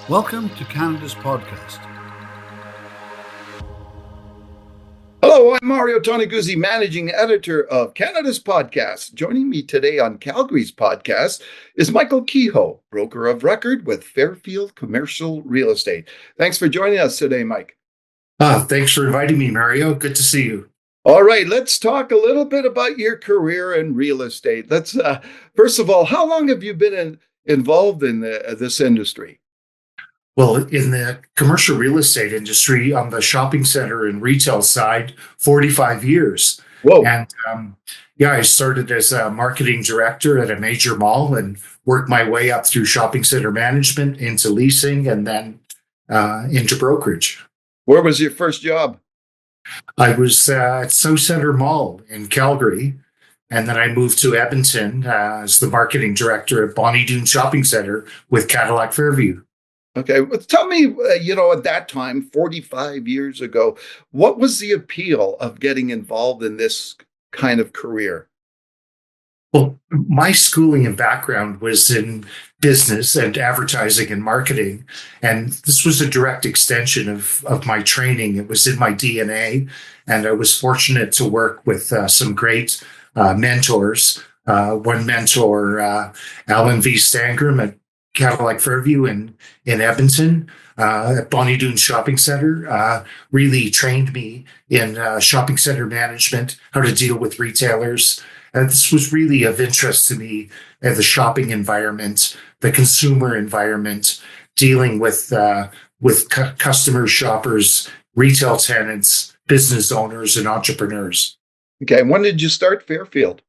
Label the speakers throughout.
Speaker 1: Welcome to Canada's podcast.
Speaker 2: Hello, I'm Mario Toneguzzi, managing editor of Canada's podcast. Joining me today on Calgary's podcast is Michael Kehoe, broker of record with Fairfield Commercial Real Estate. Thanks for joining us today, Mike.
Speaker 3: Thanks for inviting me, Mario. Good to see you.
Speaker 2: All right, let's talk a little bit about your career in real estate. First of all, how long have you been involved in this industry?
Speaker 3: Well, in the commercial real estate industry, on the shopping center and retail side, 45 years.
Speaker 2: Whoa.
Speaker 3: And I started as a marketing director at a major mall and worked my way up through shopping center management into leasing and then into brokerage.
Speaker 2: Where was your first job?
Speaker 3: I was at South Centre Mall in Calgary. And then I moved to Edmonton as the marketing director at Bonnie Doon Shopping Center with Cadillac Fairview.
Speaker 2: Okay, well, tell me, at that time, 45 years ago, what was the appeal of getting involved in this kind of career?
Speaker 3: Well, my schooling and background was in business and advertising and marketing. And this was a direct extension of my training. It was in my DNA. And I was fortunate to work with some great mentors. One mentor, Alan V. Stangram at Cadillac Fairview in Edmonton, at Bonnie Doon Shopping Center, really trained me in shopping center management, how to deal with retailers. And this was really of interest to me at the shopping environment, the consumer environment, dealing with customers, shoppers, retail tenants, business owners, and entrepreneurs.
Speaker 2: Okay, when did you start Fairfield?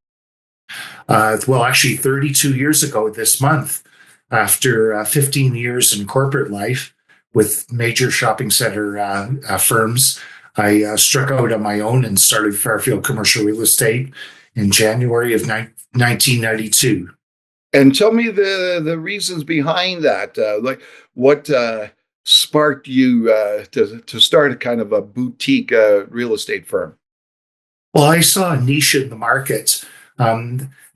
Speaker 3: Actually, 32 years ago this month. After 15 years in corporate life with major shopping center firms, I struck out on my own and started Fairfield Commercial Real Estate in January of 1992.
Speaker 2: And tell me the reasons behind that. What sparked you to start a kind of a boutique real estate firm?
Speaker 3: Well, I saw a niche in the market.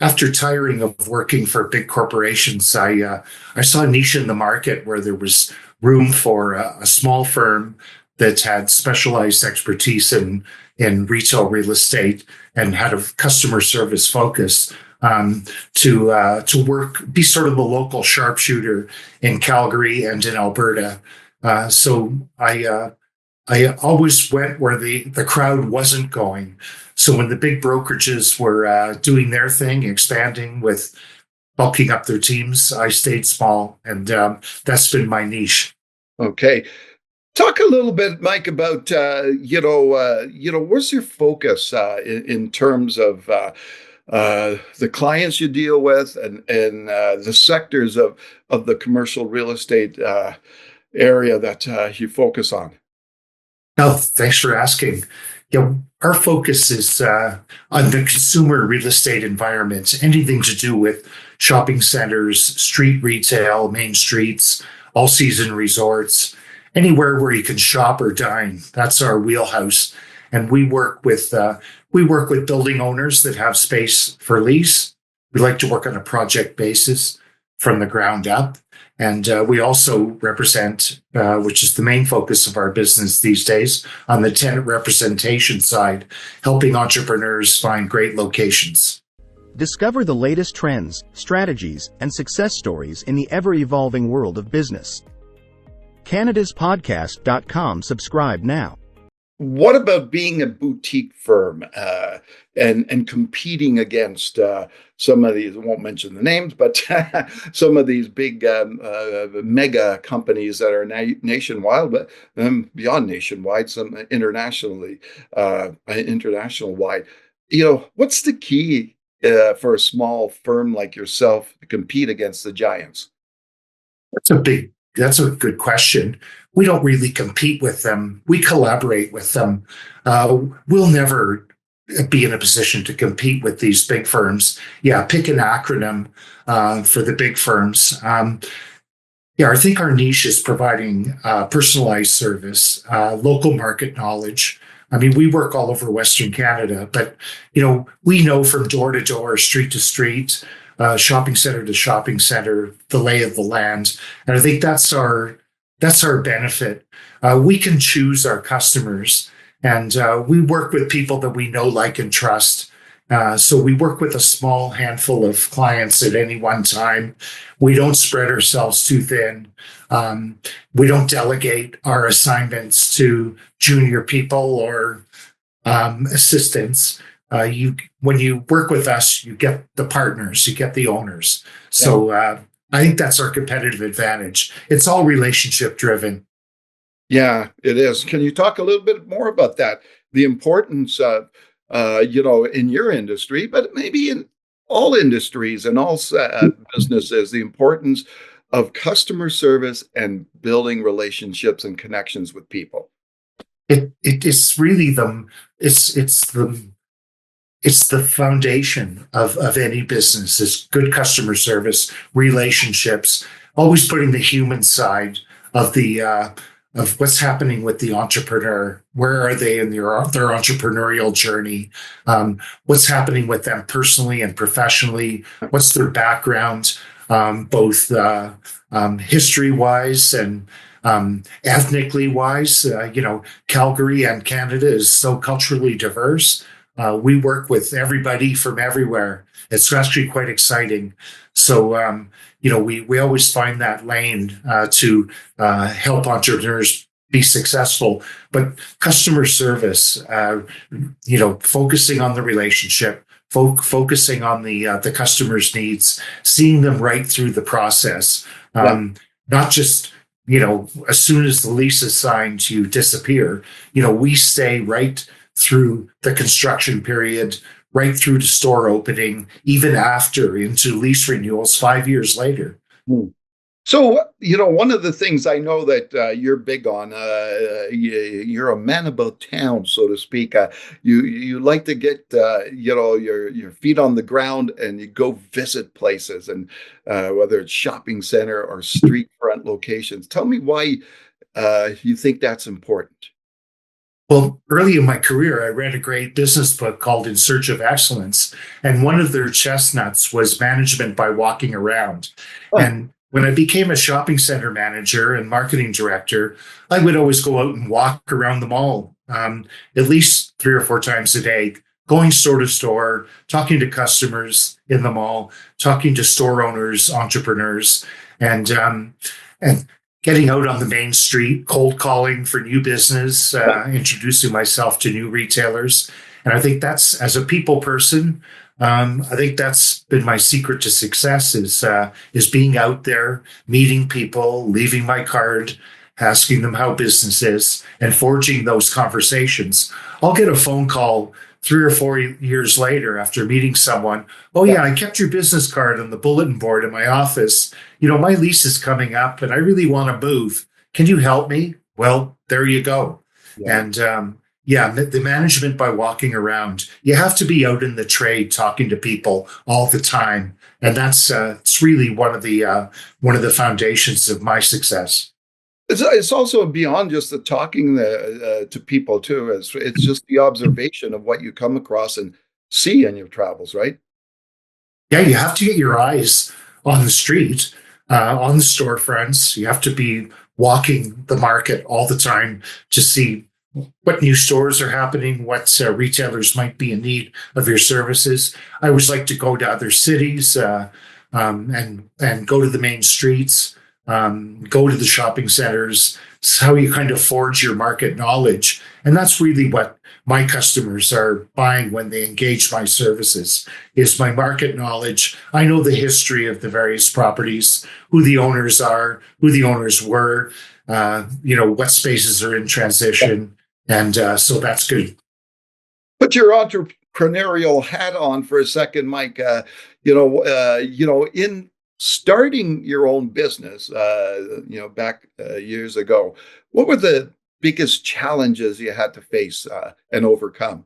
Speaker 3: After tiring of working for big corporations, I saw a niche in the market where there was room for a small firm that had specialized expertise in retail real estate and had a customer service focus to work, be sort of the local sharpshooter in Calgary and in Alberta. So I always went where the crowd wasn't going. So when the big brokerages were doing their thing, expanding with bulking up their teams, I stayed small, and that's been my niche.
Speaker 2: Okay. Talk a little bit, Mike, about, what's your focus in terms of the clients you deal with and the sectors of the commercial real estate area that you focus on?
Speaker 3: Oh, thanks for asking. Our focus is on the consumer real estate environment, anything to do with shopping centers, street retail, main streets, all-season resorts, anywhere where you can shop or dine. That's our wheelhouse. And we work with building owners that have space for lease. We like to work on a project basis from the ground up. And we also represent, which is the main focus of our business these days, on the tenant representation side, helping entrepreneurs find great locations.
Speaker 4: Discover the latest trends, strategies, and success stories in the ever-evolving world of business. CanadasPodcast.com. Subscribe now.
Speaker 2: What about being a boutique firm and competing against some of these, I won't mention the names, but some of these big mega companies that are nationwide, but beyond nationwide, some international wide. What's the key for a small firm like yourself to compete against the giants?
Speaker 3: That's a good question. We don't really compete with them. We collaborate with them. We'll never be in a position to compete with these big firms. Yeah, pick an acronym for the big firms. I think our niche is providing personalized service, local market knowledge. I mean, we work all over Western Canada, but we know from door to door, street to street, shopping center to shopping center, the lay of the land. And I think that's our that's our benefit. We can choose our customers, and we work with people that we know, like, and trust. So we work with a small handful of clients at any one time. We don't spread ourselves too thin. We don't delegate our assignments to junior people or assistants. When you work with us, you get the partners, you get the owners. So I think that's our competitive advantage. It's all relationship driven.
Speaker 2: Yeah, it is. Can you talk a little bit more about that? The importance of, in your industry, but maybe in all industries and all businesses, the importance of customer service and building relationships and connections with people.
Speaker 3: It's really it's the foundation of any business. Is good customer service, relationships, always putting the human side of the of what's happening with the entrepreneur. Where are they in their entrepreneurial journey? What's happening with them personally and professionally? What's their background, both history wise and ethnically wise? Calgary and Canada is so culturally diverse. We work with everybody from everywhere. It's actually quite exciting. So, we always find that lane to help entrepreneurs be successful. But customer service, focusing on the relationship, focusing on the customer's needs, seeing them right through the process, not just as soon as the lease is signed, you disappear. We stay right through the construction period, right through to store opening, even after into lease renewals 5 years later.
Speaker 2: So, one of the things I know that you're big on, you're a man about town, so to speak. You like to get, your feet on the ground and you go visit places, and whether it's shopping center or street front locations. Tell me why you think that's important.
Speaker 3: Well, early in my career, I read a great business book called In Search of Excellence. And one of their chestnuts was management by walking around.
Speaker 2: Oh.
Speaker 3: And when I became a shopping center manager and marketing director, I would always go out and walk around the mall at least 3 or 4 times a day, going store to store, talking to customers in the mall, talking to store owners, entrepreneurs, and getting out on the main street, cold calling for new business, introducing myself to new retailers. And I think that's, as a people person, I think that's been my secret to success is being out there, meeting people, leaving my card, asking them how business is, and forging those conversations. I'll get a phone call 3 or 4 years later after meeting someone. Oh yeah, I kept your business card on the bulletin board in my office. My lease is coming up and I really want to move. Can you help me? Well, there you go. Yeah. And the management by walking around. You have to be out in the trade, talking to people all the time, and that's it's really one of the foundations of my success.
Speaker 2: It's also beyond just the talking to people too. It's just the observation of what you come across and see in your travels, right?
Speaker 3: Yeah, you have to get your eyes on the street, on the storefronts. You have to be walking the market all the time to see what new stores are happening, what retailers might be in need of your services. I always like to go to other cities and go to the main streets. Go to the shopping centers. It's how you kind of forge your market knowledge. And that's really what my customers are buying when they engage my services, is my market knowledge. I know the history of the various properties, who the owners are, who the owners were, what spaces are in transition. And so that's good.
Speaker 2: Put your entrepreneurial hat on for a second, Mike. In starting your own business, back years ago, what were the biggest challenges you had to face and overcome?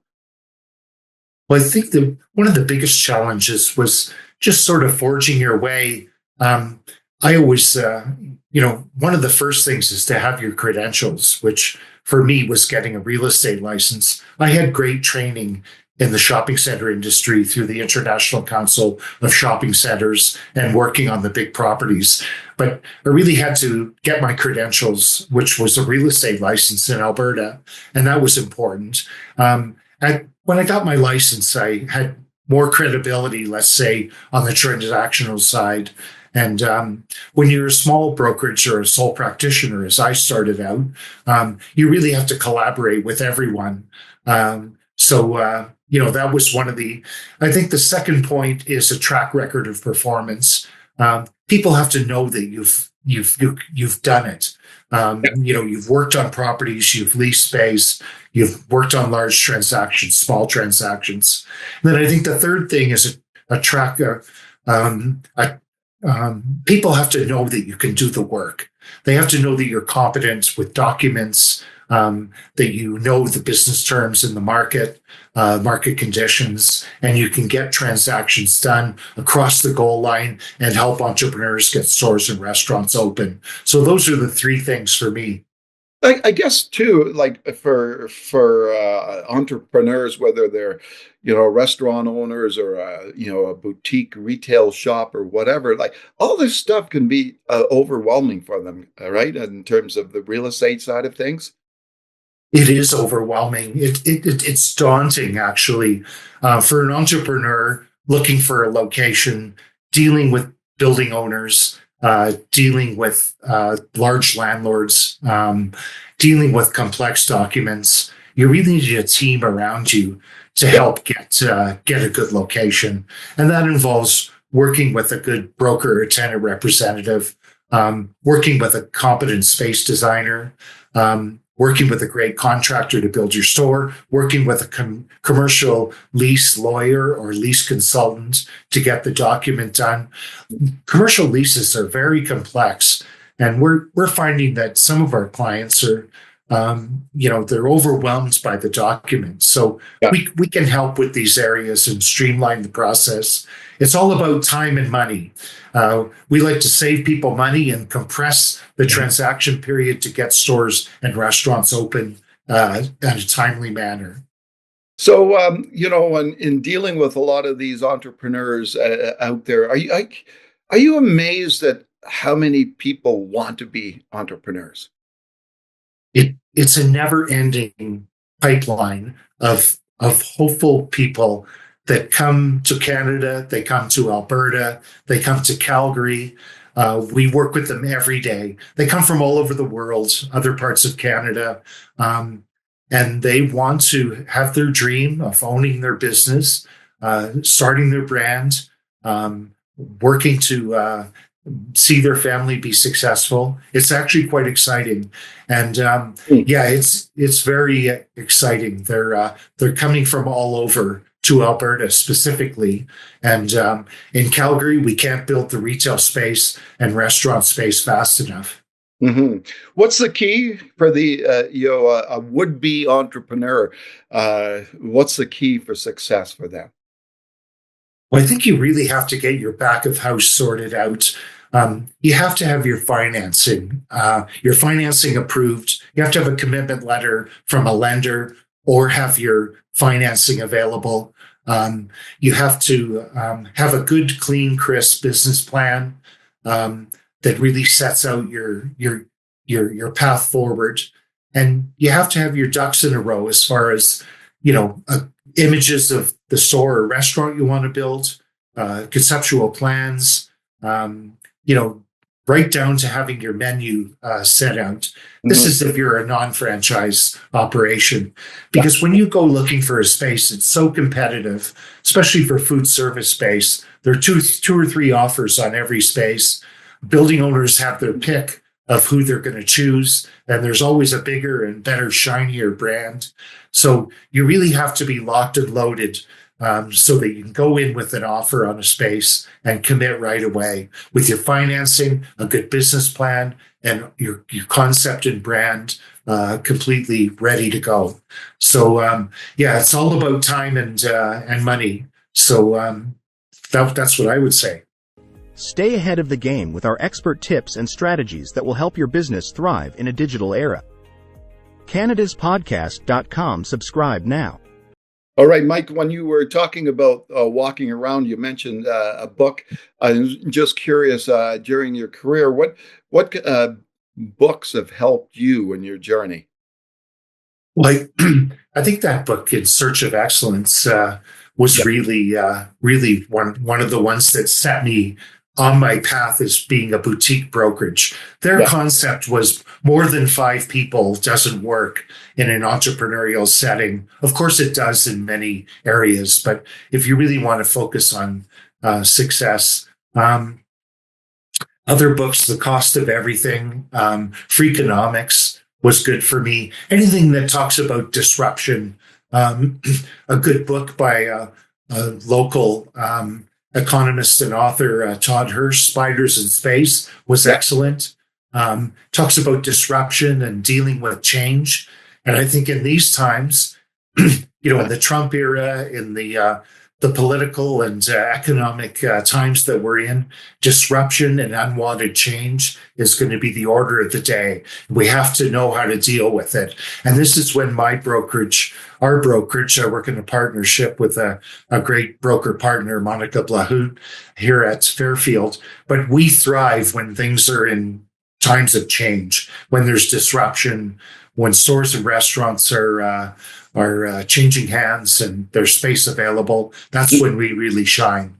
Speaker 3: Well, I think one of the biggest challenges was just sort of forging your way. I always, one of the first things is to have your credentials, which for me was getting a real estate license. I had great training in the shopping center industry through the International Council of Shopping Centers and working on the big properties. But I really had to get my credentials, which was a real estate license in Alberta, and that was important. When I got my license, I had more credibility, let's say, on the transactional side. And when you're a small brokerage or a sole practitioner, as I started out, you really have to collaborate with everyone. That was one of I think the second point is a track record of performance. People have to know that you've done it. You've worked on properties, you've leased space, you've worked on large transactions, small transactions. And then I think the third thing is a tracker. People have to know that you can do the work. They have to know that you're competent with documents, that you know the business terms in the market conditions, and you can get transactions done across the goal line and help entrepreneurs get stores and restaurants open. So those are the three things for me.
Speaker 2: I guess too, like for entrepreneurs, whether they're restaurant owners or a boutique retail shop or whatever, like all this stuff can be overwhelming for them, right? In terms of the real estate side of things.
Speaker 3: It is overwhelming. It's daunting, actually, for an entrepreneur looking for a location, dealing with building owners, dealing with large landlords, dealing with complex documents. You really need a team around you to help get a good location, and that involves working with a good broker or tenant representative, working with a competent space designer, working with a great contractor to build your store, working with a commercial lease lawyer or lease consultant to get the document done. Commercial leases are very complex, and we're finding that some of our clients are, they're overwhelmed by the documents. So we can help with these areas and streamline the process. It's all about time and money. We like to save people money and compress the transaction period to get stores and restaurants open in a timely manner.
Speaker 2: So, in dealing with a lot of these entrepreneurs out there, are you amazed at how many people want to be entrepreneurs?
Speaker 3: It's a never-ending pipeline of hopeful people that come to Canada, they come to Alberta, they come to Calgary. We work with them every day. They come from all over the world, other parts of Canada, and they want to have their dream of owning their business, starting their brand, working to see their family be successful. It's actually quite exciting, and it's very exciting. They're coming from all over to Alberta specifically, and in Calgary, we can't build the retail space and restaurant space fast enough.
Speaker 2: Mm-hmm. What's the key for the a would-be entrepreneur? What's the key for success for them?
Speaker 3: Well, I think you really have to get your back of house sorted out. You have to have your financing approved. You have to have a commitment letter from a lender or have your financing available. You have to have a good, clean, crisp business plan that really sets out your path forward. And you have to have your ducks in a row as far as, images of the store or restaurant you want to build, conceptual plans, right down to having your menu set out. This is if you're a non-franchise operation, because when you go looking for a space, it's so competitive, especially for food service space. There are two or three offers on every space. Building owners have their pick of who they're going to choose, and there's always a bigger and better, shinier brand. So you really have to be locked and loaded so that you can go in with an offer on a space and commit right away with your financing, a good business plan, and your concept and brand completely ready to go. So it's all about time and money. So that's what I would say.
Speaker 4: Stay ahead of the game with our expert tips and strategies that will help your business thrive in a digital era. CanadasPodcast.com. Subscribe now.
Speaker 2: All right, Mike, when you were talking about walking around, you mentioned a book. I'm just curious, during your career, what books have helped you in your journey?
Speaker 3: Like, I think that book, In Search of Excellence, was
Speaker 2: Yeah,
Speaker 3: really one of the ones that set me on my path as being a boutique brokerage. Their
Speaker 2: yeah,
Speaker 3: concept was more than five people doesn't work in an entrepreneurial setting. Of course, it does in many areas, but if you really want to focus on success, other books, The Cost of Everything, Freakonomics was good for me. Anything that talks about disruption. Um, a good book by a local economist and author, Todd Hirsch, Spiders in Space, was
Speaker 2: yeah.
Speaker 3: excellent. Talks about disruption and dealing with change. And I think in these times, in the Trump era, in the political and economic times that we're in, disruption and unwanted change is going to be the order of the day. We have to know how to deal with it. And this is when our brokerage, I work in a partnership with a great broker partner, Monica Blahout, here at Fairfield. But we thrive when things are in times of change, when there's disruption, when stores and restaurants are changing hands and there's space available. That's when we really shine.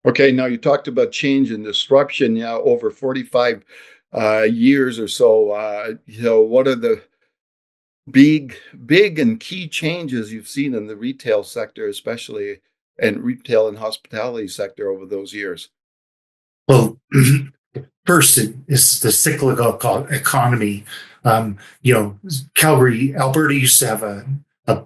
Speaker 2: Okay, now you talked about change and disruption. Yeah, over 45 years or so. What are the big and key changes you've seen in the retail sector, especially and retail and hospitality sector over those years?
Speaker 3: Well, first is the cyclical economy. Calgary, Alberta used to have a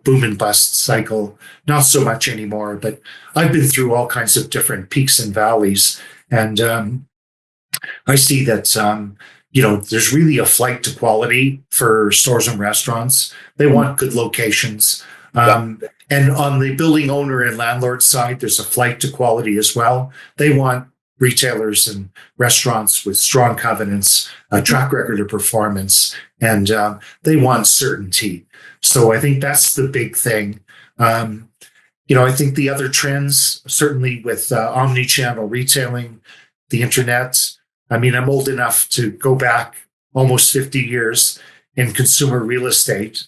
Speaker 3: boom and bust cycle, not so much anymore, but I've been through all kinds of different peaks and valleys. And I see that, there's really a flight to quality for stores and restaurants. They want good locations.
Speaker 2: Yeah,
Speaker 3: And on the building owner and landlord side, there's a flight to quality as well. They want retailers and restaurants with strong covenants, a track record of performance, and they want certainty. So I think that's the big thing. I think the other trends, certainly with omni-channel retailing, the internet. I mean, I'm old enough to go back almost 50 years in consumer real estate.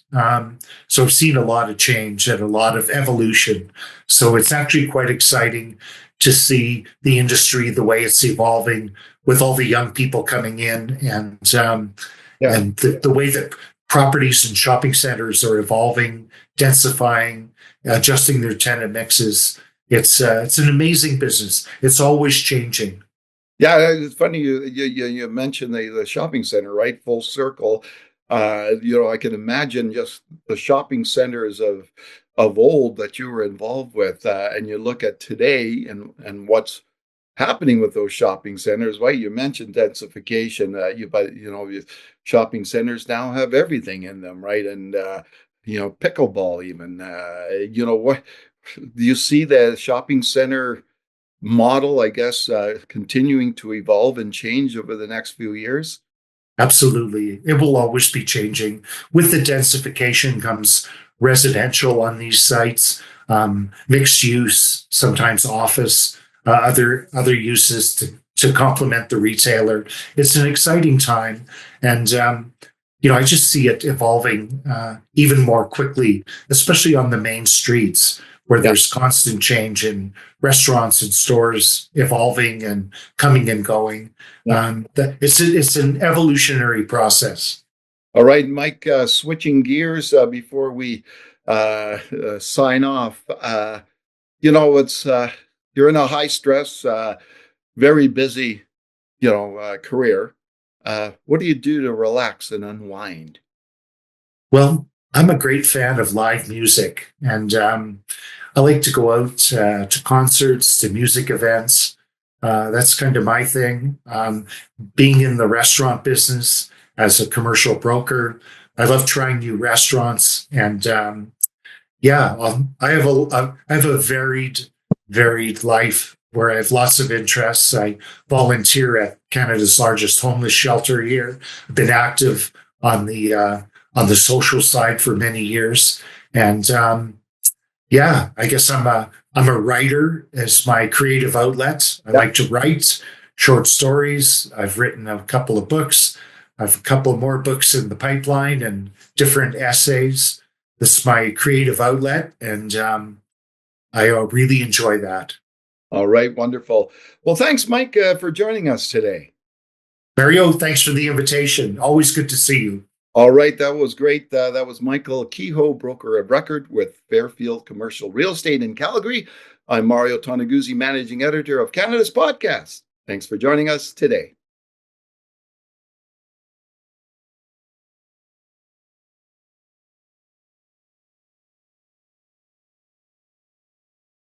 Speaker 3: So I've seen a lot of change and a lot of evolution. So it's actually quite exciting to see the industry, the way it's evolving with all the young people coming in and the way that properties and shopping centers are evolving, densifying, adjusting their tenant mixes. It's an amazing business. It's always changing.
Speaker 2: yeah. It's funny you mentioned the shopping center, right? Full circle. I can imagine just the shopping centers of old that you were involved with, and you look at today and what's happening with those shopping centers. Right? You mentioned densification. Shopping centers now have everything in them, right? And pickleball even. What do you see the shopping center model, I guess, continuing to evolve and change over the next few years?
Speaker 3: Absolutely. It will always be changing. With the densification comes residential on these sites, mixed use, sometimes office, other uses to complement the retailer. It's an exciting time. And, I just see it evolving even more quickly, especially on the main streets where
Speaker 2: Yeah.
Speaker 3: there's constant change in restaurants and stores evolving and coming and going.
Speaker 2: Yeah.
Speaker 3: It's an evolutionary process.
Speaker 2: All right, Mike, switching gears before we sign off. It's you're in a high stress, very busy, career. What do you do to relax and unwind?
Speaker 3: Well, I'm a great fan of live music, and I like to go out to concerts, to music events. That's kind of my thing. Being in the restaurant business as a commercial broker, I love trying new restaurants, and I have a varied life where I have lots of interests. I volunteer at Canada's largest homeless shelter here. I've been active on the social side for many years, and Yeah, I guess I'm a writer as my creative outlet. I like to write short stories. I've written a couple of books. I've a couple more books in the pipeline and different essays. This is my creative outlet, and I really enjoy that.
Speaker 2: All right, wonderful. Well, thanks, Mike, for joining us today.
Speaker 3: Mario, thanks for the invitation. Always good to see you.
Speaker 2: All right, that was great. That was Michael Kehoe, broker of record with Fairfield Commercial Real Estate in Calgary. I'm Mario Toneguzzi, managing editor of Canada's Podcast. Thanks for joining us today.